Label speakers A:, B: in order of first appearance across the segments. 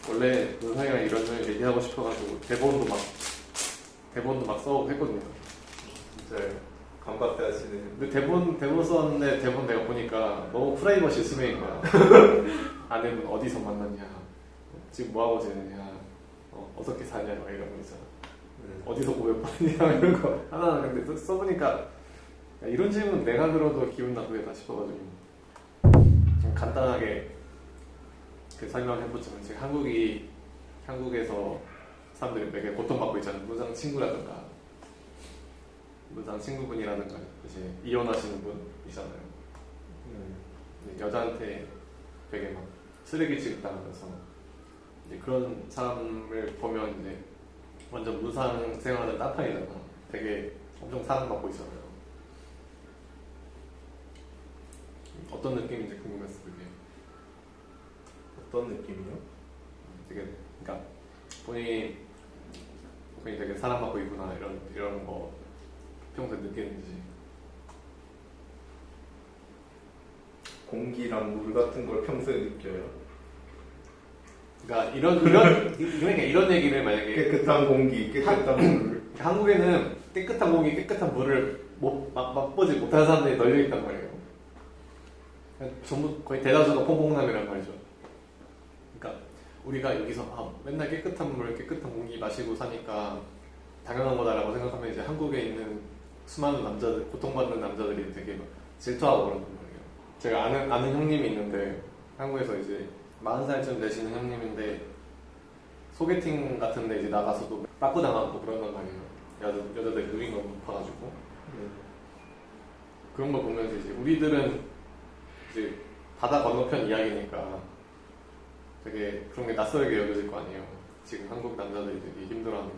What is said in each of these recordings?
A: 원래 문상이랑 이런 걸 얘기하고 싶어가지고 대본도 막 써오고 했거든요.
B: 진짜 감각대 하시네.
A: 근데 대본 썼는데 대본 내가 보니까 너무 프라이버시 스매인 거야. 아내분 어디서 만났냐, 지금 뭐 하고 지내냐, 어떻게 사냐 막 이런 거 있잖아. 어디서 고백받냐 이런 거 하나. 근데 써보니까 야, 이런 질문 내가 들어도 기분 나쁘겠다 싶어가지고 좀 간단하게 설명해보자면, 지금 한국에서 사람들이 되게 고통받고 있잖아요. 무상 친구라든가 무상 친구분이라든가 이제 이혼하시는 분이잖아요. 여자한테 되게 막 쓰레기 취급당하면서 이제 그런 사람을 보면 이제 완전 무상 생활하는 딴판이잖아. 되게 엄청 사랑받고 있잖아요. 어떤 느낌인지 궁금했어. 그게
B: 어떤 느낌이요?
A: 되게, 그러니까 본인이 되게 사랑받고 있구나 이런 거 평소에 느끼는지.
B: 공기랑 물 같은 걸 평소에 느껴요?
A: 그러니까 이런 얘기를 만약에
B: 깨끗한 공기, 깨끗한 물.
A: 한국에는 깨끗한 공기, 깨끗한 물을 맛보지 못하는 사람들이 널려 있단 말이에요. 전부 거의 대다수가 퐁퐁남이란 말이죠. 그러니까 우리가 여기서 맨날 깨끗한 물, 깨끗한 공기 마시고 사니까 당연한 거다라고 생각하면, 이제 한국에 있는 수많은 남자들, 고통받는 남자들이 되게 막 질투하고 그런단 말이에요. 제가 아는 형님이 있는데, 한국에서 이제 40살쯤 되시는 형님인데, 소개팅 같은데 이제 나가서도 빠꾸 당하고 그런단 말이에요. 여자들 눈이 너무 높아가지고. 그런 걸 보면서 이제 우리들은 이제 바다 건너편 이야기니까 되게 그런 게 낯설게 여겨질 거 아니에요. 지금 한국 남자들이 되게 힘들어하는 게.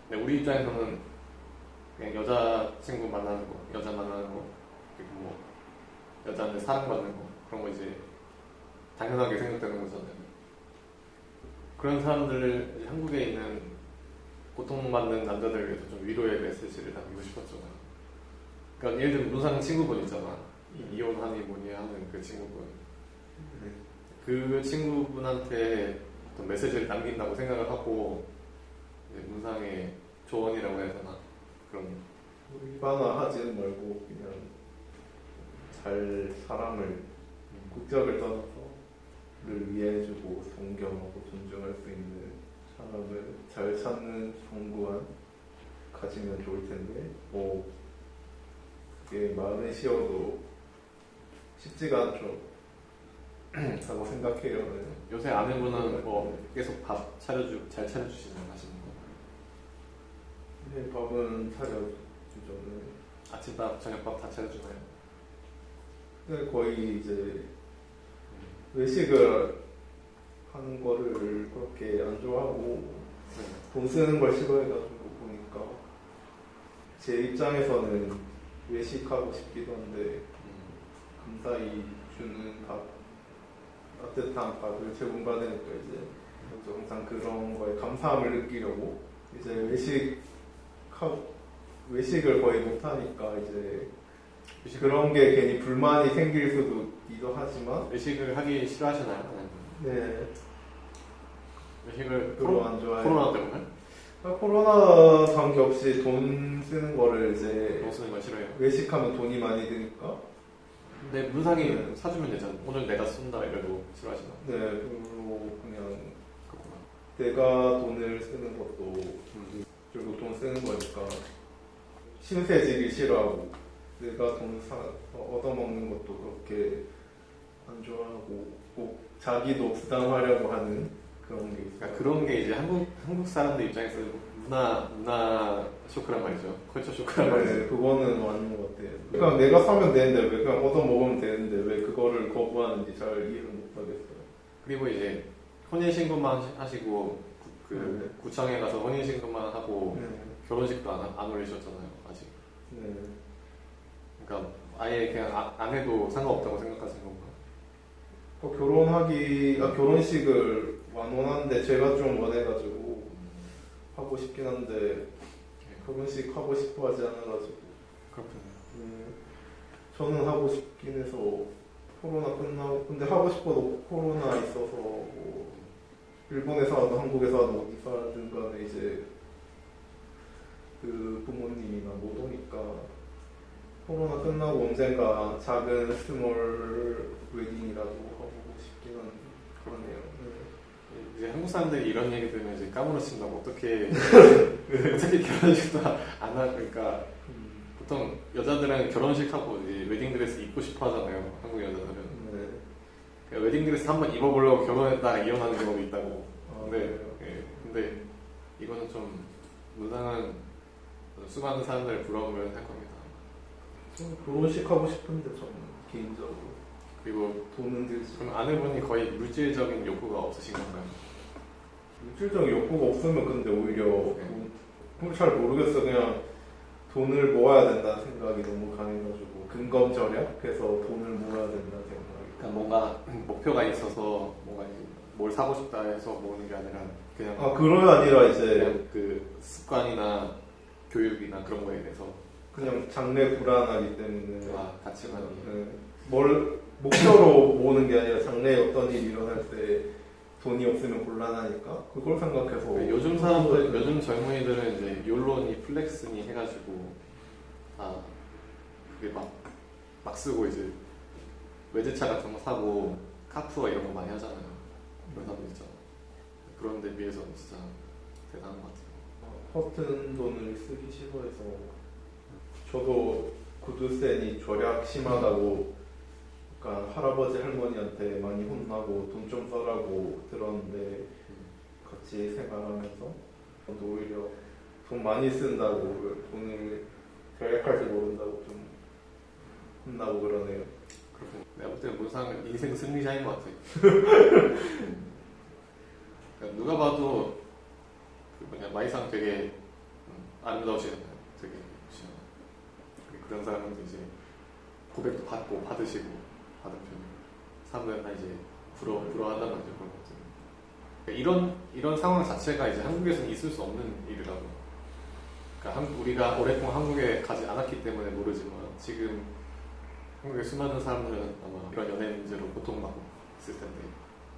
A: 근데 우리 입장에서는 그냥 여자친구 만나는 거, 여자 만나는 거, 그리고 뭐 여자한테 사랑받는 거, 그런 거 이제 당연하게 생각되는 거잖아요. 그런 사람들을 이제 한국에 있는 고통받는 남자들을 위해서 좀 위로의 메시지를 남기고 싶었잖아요. 그러니까 예를 들면 무상 친구분 있잖아. 이혼하니 뭐니 하는 그 친구분. 그 친구분한테 어떤 메시지를 남긴다고 생각을 하고, 이제 문상의 조언이라고 해야 되나? 그런
B: 일반화하지는 말고 그냥 잘 사람을 국적을 떠나서를 이해해주고 존경하고 존중할 수 있는 사람을 잘 찾는 성구안 가지면 좋을 텐데, 뭐 그게 말은 쉬워도 쉽지가 않죠. 라고 생각해요. 네.
A: 요새 아내분은 뭐 계속 밥 잘 차려주시는 하시는 거?
B: 네, 밥은 차려주죠. 네.
A: 아침밥, 저녁밥 다 차려주나요?
B: 네, 거의 이제 외식을 하는 거를 그렇게 안 좋아하고 돈 쓰는 걸 싫어해가지고, 보니까 제 입장에서는 외식하고 싶기도 한데 감사히 주는 밥, 따뜻한 밥을 제공받으니까 이제 항상 그런 거에 감사함을 느끼려고 이제 외식을 거의 못하니까 이제 그런 게 괜히 불만이 생길 수도 있기도 하지만.
A: 외식을 하기 싫어하시나요?
B: 네.
A: 외식을
B: 별로 안 좋아해요.
A: 코로나 때문에?
B: 코로나 관계없이 돈 쓰는 거를 이제
A: 돈 쓰는 건 싫어해요.
B: 외식하면 돈이 많이 드니까.
A: 근데 문상이 사주면 되잖아. 오늘 내가 쏜다 이래도 싫어하시나?
B: 네, 별로 그냥
A: 그렇구나.
B: 내가 돈을 쓰는 것도 결국 돈 쓰는 거니까 신세지기 싫어하고, 내가 돈 얻어먹는 것도 그렇게 안 좋아하고, 꼭 자기도 부담하려고 하는 그런 게 있어요.
A: 그러니까 그런 게 이제 한국 사람들 입장에서 문화 쇼크란 말이죠. 컬처 쇼크란 말이죠.
B: 네, 그거는 맞는 것 같아요. 그냥 내가 사면 되는데 왜 그냥 얻어먹으면 되는데 왜 그거를 거부하는지 잘 이해를 못하겠어요.
A: 그리고 이제 혼인신고만 하시고 구청에 가서 혼인신고만 하고 결혼식도 안 올리셨잖아요, 아직.
B: 네.
A: 그러니까 아예 그냥 안 해도 상관없다고 생각하시는 건가요?
B: 결혼식을 완원한데 제가 좀 원해가지고 하고 싶긴 한데 결혼식 하고 싶어 하지 않아가지고.
A: 그렇군요.
B: 저는 하고 싶긴 해서 코로나 끝나고, 근데 하고 싶어도 코로나 있어서 뭐 일본에서 하든 한국에서 하든 어디서든 간에 이제 그 부모님이나 못 오니까 코로나 끝나고 언젠가 작은 스몰 웨딩이라도 하고 싶긴 하네요.
A: 이제 한국 사람들이 이런 얘기 들으면 이제 까무러친다고 어떻게 어떻게 결혼식도 안 하, 그러니까 보통 여자들은 결혼식하고 이제 웨딩드레스 입고 싶어 하잖아요. 한국 여자들은.
B: 네.
A: 그러니까 웨딩드레스 한번 입어보려고 결혼했다가 이혼하는 경우도 있다고. 근데,
B: 그래요?
A: 예, 근데 이거는 좀 문상은 수많은 사람들을 부러움을 할 겁니다.
B: 저는 결혼식 하고 싶은데 저는 개인적으로
A: 그리고
B: 돈은 들지.
A: 그럼 아내분이 거의 물질적인 욕구가 없으신 건가요?
B: 물질적인 욕구가 없으면 근데 오히려 잘 모르겠어. 그냥 돈을 모아야 된다는 생각이 너무 강해가지고 근검절약해서 돈을 모아야 된다는 생각이.
A: 그러니까 뭔가 목표가 있어서 뭔가 이제 뭘 사고 싶다 해서 모으는 게 아니라 그냥
B: 그런 게 아니라 이제
A: 그냥 그 습관이나 교육이나 그런 거에 대해서
B: 그냥 장래 불안하기 때문에
A: 가치관이
B: 뭘 목표로 모으는 게 아니라 장래에 어떤 일이 일어날 때 돈이 없으면 곤란하니까 그걸 생각해서
A: 요즘 사람들 요즘 젊은이들은 이제 욜로니 플렉스니 해가지고 그게 막 쓰고 이제 외제차 같은 거 사고 카푸어 이런 거 많이 하잖아요. 그런 사람들 있잖아요. 그런 데 비해서는 진짜 대단한 것 같아요.
B: 허튼 돈을 쓰기 싫어해서 저도 구두센이 절약 심하다고 그러니까 할아버지 할머니한테 많이 혼나고 돈 좀 써라고 들었는데 같이 생활하면서 저도 오히려 돈 많이 쓴다고 돈을 절약할 줄 모른다고 좀 혼나고 그러네요.
A: 그렇고 내가 볼 때는 문상은 인생 승리자인 것 같아요. 그러니까 누가 봐도 마이상 되게 아름다우시잖아요. 되게 그런 사람은 이제 고백도 받고 받으시고 받은 편이고 사람들은 다 이제 부러워한단 말이죠. 그런 것들. 그러니까 이런 상황 자체가 이제 한국에서는 있을 수 없는 일이라고. 그러니까 우리가 오랫동안 한국에 가지 않았기 때문에 모르지만 지금 한국의 수많은 사람들은 아마 이런 연애 문제로 고통받고 있을 텐데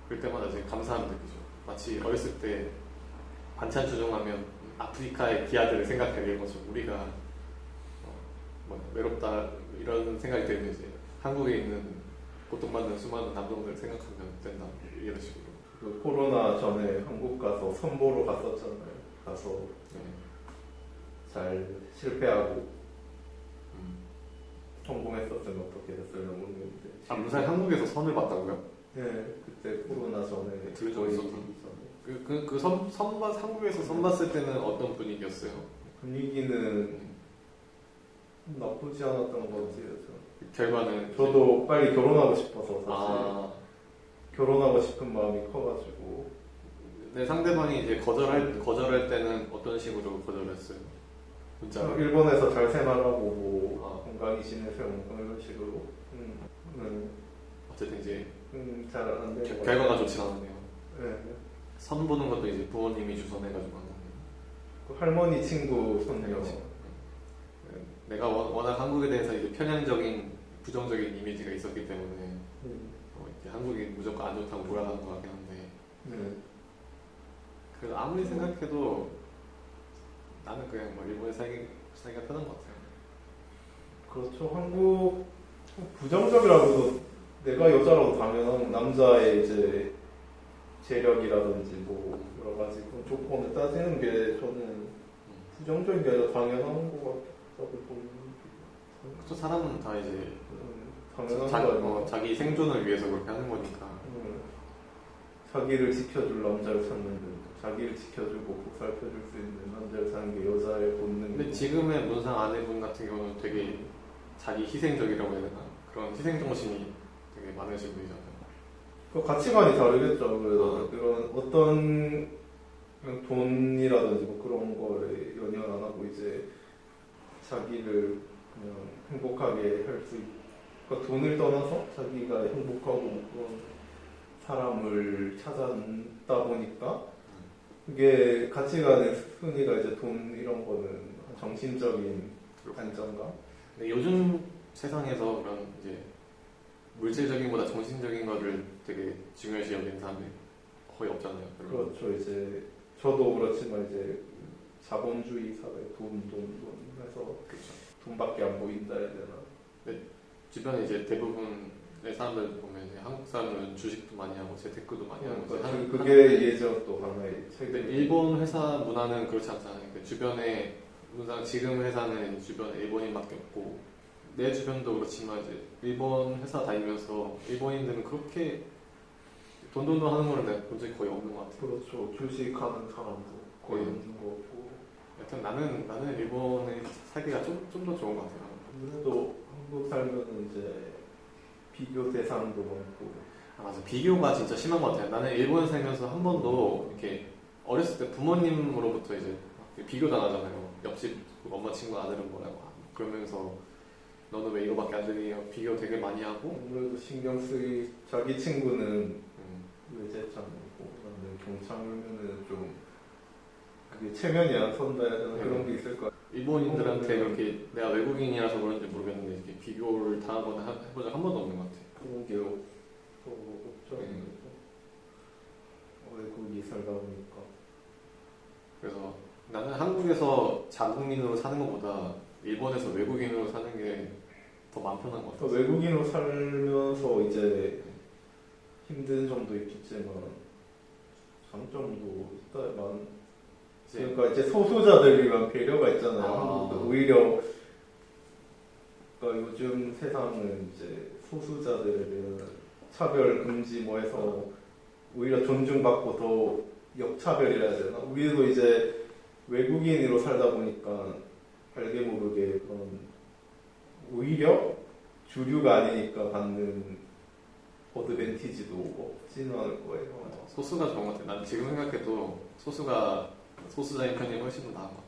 A: 그럴 때마다 이제 감사함을 느끼죠. 마치 어렸을 때 반찬 조종하면 아프리카의 기아들을 생각하게 된 거죠. 우리가 외롭다 이런 생각이 들면 이제 한국에 있는 고통받는 수많은 남성들을 생각하면 된다 이런 식으로.
B: 그 코로나 전에 한국 가서 선보러 갔었잖아요. 가서 잘 실패하고 성공했었으면 어떻게 됐을지 모르겠는데.
A: 문상이 한국에서 선을 봤다고요?
B: 네, 그때 코로나 전에
A: 들은 적 있었죠. 한국에서 선 봤을 때는 어떤 분위기였어요?
B: 분위기는 나쁘지 않았던 것 같아요.
A: 결과는
B: 저도 빨리 결혼하고 싶어서 사실 결혼하고 싶은 마음이 커가지고.
A: 내 상대방이 이제 거절할 때는 어떤 식으로 거절했어요? 문자로?
B: 일본에서 잘 생활하고 뭐 건강히 지내세요 뭐 이런 식으로.
A: 어쨌든 이제
B: 잘 안 되고
A: 결과가 좋진 않았네요.
B: 네.
A: 선 보는 것도 이제 부모님이 주선해가지고 한다는
B: 그 할머니 친구 손녀.
A: 내가 워낙 한국에 대해서 이제 편향적인 부정적인 이미지가 있었기 때문에 이제 한국이 무조건 안 좋다고 몰아가는 것 같긴 한데 그래도 아무리 생각해도 나는 그냥 일본에 살기가 편한 것 같아요.
B: 그렇죠. 한국 부정적이라고도 내가 여자라고 당연한 남자의 이제 재력이라든지 뭐 여러 가지 그런 조건을 따지는 게 저는 부정적인 게 아니라 당연한 것 같다고 보는.
A: 그 사람은 다 이제
B: 당연한
A: 자기 생존을 위해서 그렇게 하는 거니까.
B: 자기를 지켜줄 남자를 찾는 자기를 지켜주고 보살펴줄 수 있는 남자를 찾는 게 여자의 본능.
A: 근데 지금의 문상 아내분 같은 경우는 되게 자기 희생적이라고 해야 되나? 그런 희생 정신이 되게 많으신 분이잖아요.
B: 그 가치관이 다르겠죠. 그래서 그런 어떤 돈이라든지 뭐 그런 거에 연연 안 하고 이제 자기를 그냥 행복하게 할 수 있고, 그러니까 돈을 떠나서 자기가 행복하고 그런 사람을 찾았다 보니까 그게 가치관의 순위가 이제 돈 이런 거는 정신적인 안정감.
A: 근데 요즘 세상에서 그런 이제 물질적인 보다 정신적인 거를 되게 중요시 여기는 사람들이 거의 없잖아요. 별로.
B: 그렇죠. 이제 저도 그렇지만 이제 자본주의 사회 돈 해서
A: 그렇죠.
B: 돈밖에 안 보인다 해야 되나?
A: 주변에 이제 대부분의 사람들 보면 이제 한국 사람들은 주식도 많이 하고 재테크도 많이 하고 이제
B: 그게 예전 또 하나의
A: 근데
B: 책임.
A: 일본 회사 문화는 그렇지 않잖아요. 그 주변에 문상 지금 회사는 주변에 일본인밖에 없고 내 주변도 그렇지만 이제 일본 회사 다니면서 일본인들은 그렇게 돈 하는 거를 내가 본 적이 거의 없는 것 같아요.
B: 그렇죠. 주식하는 사람도 거의 없는 거고.
A: 여튼 나는 일본에 살기가 좀 더 좋은 것 같아요.
B: 그래도 한국 살면은 이제 비교 대상도 많고.
A: 아 맞아, 비교가 진짜 심한 것 같아요. 나는 일본에 살면서 한 번도 이렇게 어렸을 때 부모님으로부터 이제 비교 당하잖아요. 옆집 엄마 친구 아들은 뭐라고 하고 그러면서 너는 왜 이거밖에 안 되니 비교 되게 많이 하고.
B: 아무래도 신경 쓰기 자기 친구는 외제차고 나는 경찰이면은 좀 그게 체면이 안 선다 해야 되나 그런 게 있을 것 같아요.
A: 일본인들한테 그렇게 내가 외국인이라서 그런지 모르겠는데 이렇게 비교를 당하거나 해본 적 한 번도 없는 것 같아요.
B: 그런 게 없죠. 외국이 살다 보니까.
A: 그래서 나는 한국에서 자국민으로 사는 것보다 일본에서 외국인으로 사는 게 더 마음 편한 것 같아요.
B: 외국인으로 살면서 이제 힘든 점도 있겠지만 장점도 있다만 그러니까 이제 소수자들 위한 배려가 있잖아요. 한국도 오히려 그러니까 요즘 세상은 이제 소수자들에 대한 차별 금지 뭐 해서 오히려 존중받고 더 역차별이라 해야 되나? 우리도 이제 외국인으로 살다 보니까 알게 모르게 그런 오히려 주류가 아니니까 받는 어드밴티지도 없지는 않을 거예요.
A: 소수가 좋은 것 같아요. 난 지금 생각해도 소수자인 편이 훨씬 더 나은 것 같아요.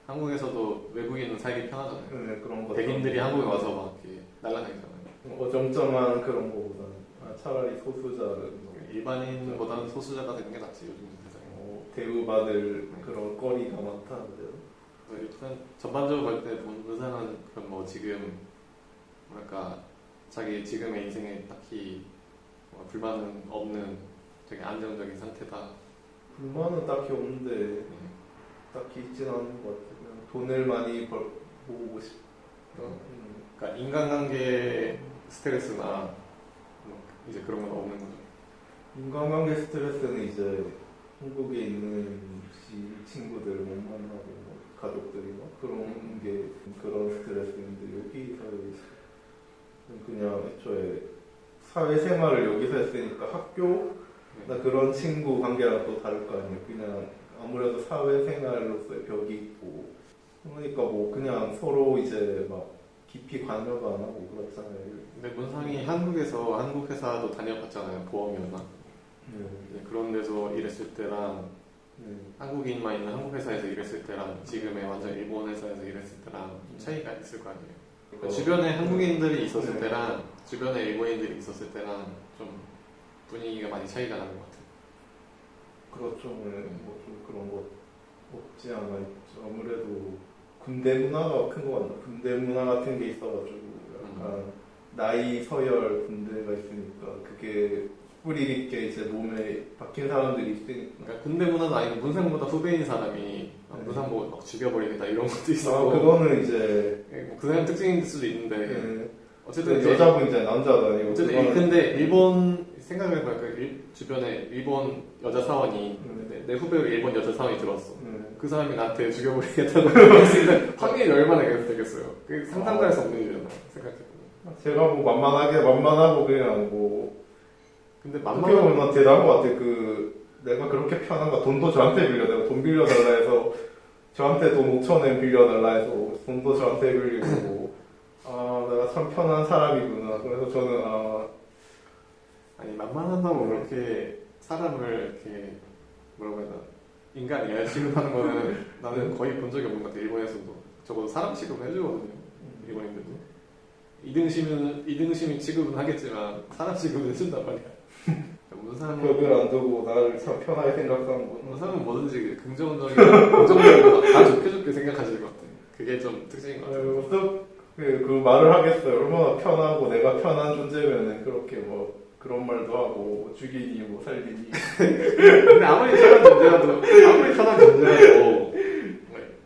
A: 한국에서도 외국인은 살기 편하잖아요.
B: 네, 그런 거.
A: 백인들이 한국에 와서 막 이렇게 날라다니잖아요.
B: 어정쩡한 그런 거보다는 차라리 소수자를
A: 일반인보다는 소수자가 되는 게 낫지 요즘 세상에.
B: 대우받을 그런 거리가 많다는데요.
A: 일단 전반적으로 볼 때 보는 사람은 그런 뭐 지금 뭐랄까 자기 지금의 인생에 딱히 불만은 없는 되게 안정적인 상태다.
B: 불만은 딱히 없는데 딱히 있지는 않은 것 같아요. 그냥 돈을 많이 모으고 싶다.
A: 그러니까 인간관계 스트레스나 뭐 이제 그런 건 없는 거죠.
B: 인간관계 스트레스는 이제 한국에 있는 친구들 못 만나고 뭐 가족들이나 그런 게 그런 스트레스인데 여기서 그냥 애초에 사회생활을 여기서 했으니까 학교나 그런 친구 관계랑 또 다를 거 아니에요. 그냥 아무래도 사회생활로서의 벽이 있고 그러니까 뭐 그냥 서로 이제 막 깊이 관여도 안 하고 그렇잖아요.
A: 근데 문상이 한국에서 한국 회사도 다녀봤잖아요. 보험이었나? 그런 데서 일했을 때랑 한국인만 있는 한국 회사에서 일했을 때랑 지금의 완전 일본 회사에서 일했을 때랑 차이가 있을 거 아니에요. 그러니까 주변에 한국인들이 있었을 때랑 주변에 일본인들이 있었을 때랑 좀 분위기가 많이 차이가 나는 것 같아요.
B: 그렇죠. 뭐좀 그런 거 없지 않아 있죠. 아무래도 군대 문화가 큰 거 같나? 군대 문화 같은 게 있어가지고 약간 나이 서열 군대가 있으니까 그게 뿌리 깊게 이제 몸에 박힌 사람들이 있으니까.
A: 그러니까 군대 문화도 아니고 문상보다 후배인 사람이 문상 보고 막 죽여버리겠다 이런 것도 있었고.
B: 그거는 이제
A: 그 사람 특징일 수도 있는데 어쨌든
B: 여자분 이제 남자가 아니고.
A: 어쨌든 근데 일본 생각을 해보니까 주변에 일본 여자 사원이 내 후배로 일본 여자 사원이 들어왔어. 그 사람이 나한테 죽여버리겠다고 했을 때 확률이 얼마나 되겠어요. 그 상상도 할 수 없는 일이잖아. 생각해보면.
B: 제가 뭐 만만하고 그냥 뭐.
A: 근데
B: 어떻게 보면 대단한 것 같아. 내가 그렇게 편한가 돈도 저한테 빌려 내가 돈 빌려달라 해서 저한테 돈 5,000엔 빌려달라 해서 돈도 저한테 빌리고 내가 참 편한 사람이구나. 그래서 저는
A: 아니 만만한다고 그렇게 사람을 이렇게 뭐라고 해야 되나 인간이야 취급하는 거는 나는 거의 본 적이 없는 것 같아. 일본에서도 적어도 사람 취급을 해주거든요. 일본인들도 2등심이 취급은 하겠지만 사람 취급은 해준단 말이야.
B: 벽을 안 두고 나를 참 편하게 생각하는 거.
A: 문상은 뭐든지 긍정적이고 다 좋게 생각하시는 것 같아. 그게 좀 특징인 것 같아.
B: 그 말을 하겠어요. 얼마나 편하고 내가 편한 존재면은 그렇게 뭐 그런 말도 하고 죽이니 뭐 살리니.
A: 근데 아무리 편한 존재라도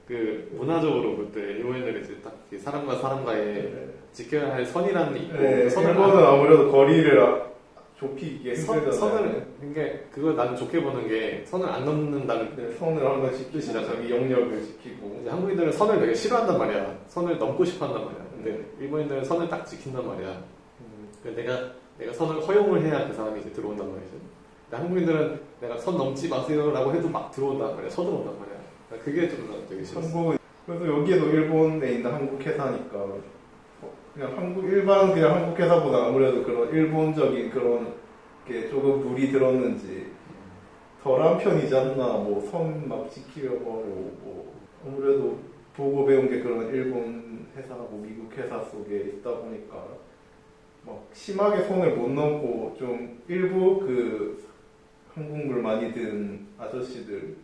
A: 그 문화적으로 그때 일본인들이 이제 딱그 사람과 사람과의
B: 네.
A: 지켜야 할 선이라는 게 있고
B: 네,
A: 그 선을
B: 일본은 아무래도 거리를 좁히기 힘들잖아요.
A: 선을 그러니까 그걸 나는 좋게 보는 게 선을 안 넘는다는
B: 네, 선을 항상 지키고 자기 영역을 지키고.
A: 이제 한국인들은 선을 되게 싫어한단 말이야. 선을 넘고 싶어한단 말이야. 근데 일본인들은 선을 딱 지킨단 말이야. 그래서 내가 선을 허용을 해야 그 사람이 이제 들어온단 말이지. 근데 한국인들은 내가 선 넘지 마세요라고 해도 막 들어온단 말이야. 쳐들어온단 말이야. 그러니까 그게 좀 나는 되게 싫어.
B: 한국은 그래도 여기에도 일본에 있는 한국 회사니까 그냥 한국 회사보다 아무래도 그런 일본적인 그런 게 조금 물이 들었는지 덜한 편이지 않나. 뭐 선 막 지키려고 하고 뭐 아무래도 보고 배운 게 그런 일본 회사하고 미국 회사 속에 있다 보니까 막 심하게 선을 못 넘고 좀 일부 그 한국물 많이 든 아저씨들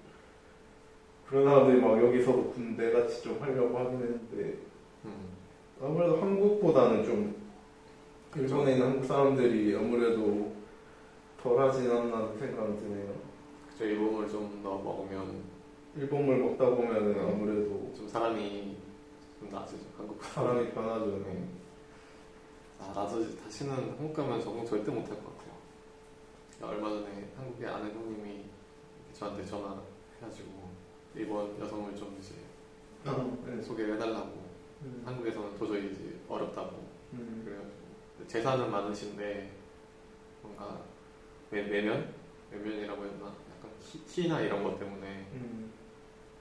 B: 그런 사람들이 막 여기서도 군대같이 좀 하려고 하긴 했는데 아무래도 한국보다는 좀 일본에 있는 한국 사람들이 아무래도 덜 하진 않나 생각이 드네요.
A: 그쵸, 일본을 좀 더 먹으면
B: 일본물 먹다 보면은 아무래도
A: 좀 사람이 좀 나아지죠. 한국보다.
B: 사람이 변하죠.
A: 네. 나도 다시는 한국 가면 적응 절대 못할 것 같아요. 얼마 전에 한국에 아는 형님이 저한테 전화해가지고 일본 여성을 좀 이제
B: 네.
A: 소개를 해달라고. 한국에서는 도저히 이제 어렵다고. 그래가지고 재산은 많으신데 뭔가 외면이라고 했나? 약간 키나 이런 것 때문에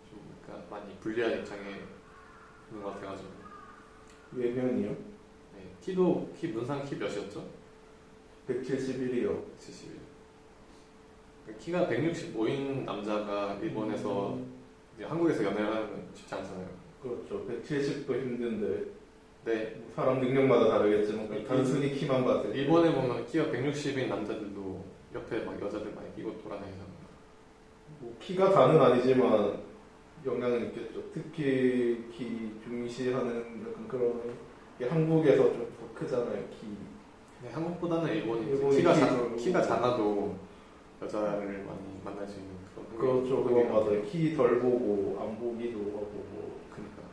A: 좀 약간 많이 불리한 입장에 있는 것 같아가지고.
B: 외면이요?
A: 네, 문상 키 몇이었죠?
B: 171이요.
A: 71. 키가 165인 남자가 일본에서 이제 한국에서 연애를 하는 건 쉽지 않잖아요.
B: 그렇죠. 170도 힘든데
A: 네.
B: 뭐 사람 능력마다 다르겠지만
A: 그
B: 단순히 키만 봤을 때
A: 일본에 보면 키가 160인 남자들도 옆에 막 여자들 많이 끼고 돌아다니잖아요.
B: 뭐 키가 다는 아니지만 영향은 있겠죠. 특히 키 중시하는 약간 그런 게 한국에서 좀 더 크잖아요. 키.
A: 네, 한국보다는 일본이
B: 일본이
A: 키가 작아도 여자를 많이 만날 수 있는 그런
B: 그렇죠. 그건 맞아요. 키 덜 보고 안 보기도 하고 뭐.
A: 그러니까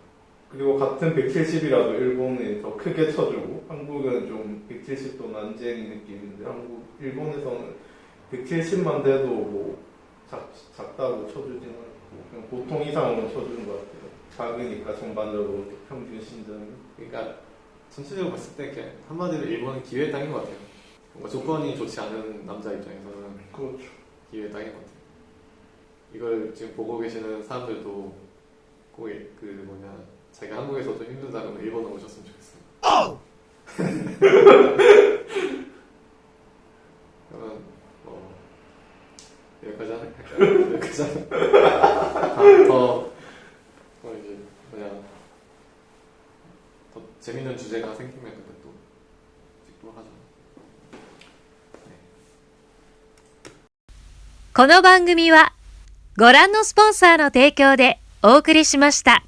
B: 그리고 같은 170이라도 일본에 더 크게 쳐주고 한국은 좀 170도 난쟁이 느낌인데 일본에서는 170만 돼도 뭐 작다고 쳐주지는 않고 그냥 보통 이상으로 쳐주는 것 같아요. 작으니까 전반적으로 평균 신장이.
A: 그러니까 전체적으로 봤을 때 이렇게 한마디로 일본은 기회의 땅인 것 같아요. 뭔가 조건이 좋지 않은 남자 입장에서는
B: 그렇죠.
A: 기회의 땅인 것 같아요. 이걸 지금 보고 계시는 사람들도 꼭 자기가 한국에서 좀 힘들다 그러면 일본에 오셨으면 좋겠어요. 그러면 여기까지 할까요? 여기까지 더 이제 더 재밌는 주제가 생기면 그때 또 찍도록 하죠.
C: この番組はご覧のスポンサーの提供でお送りしました。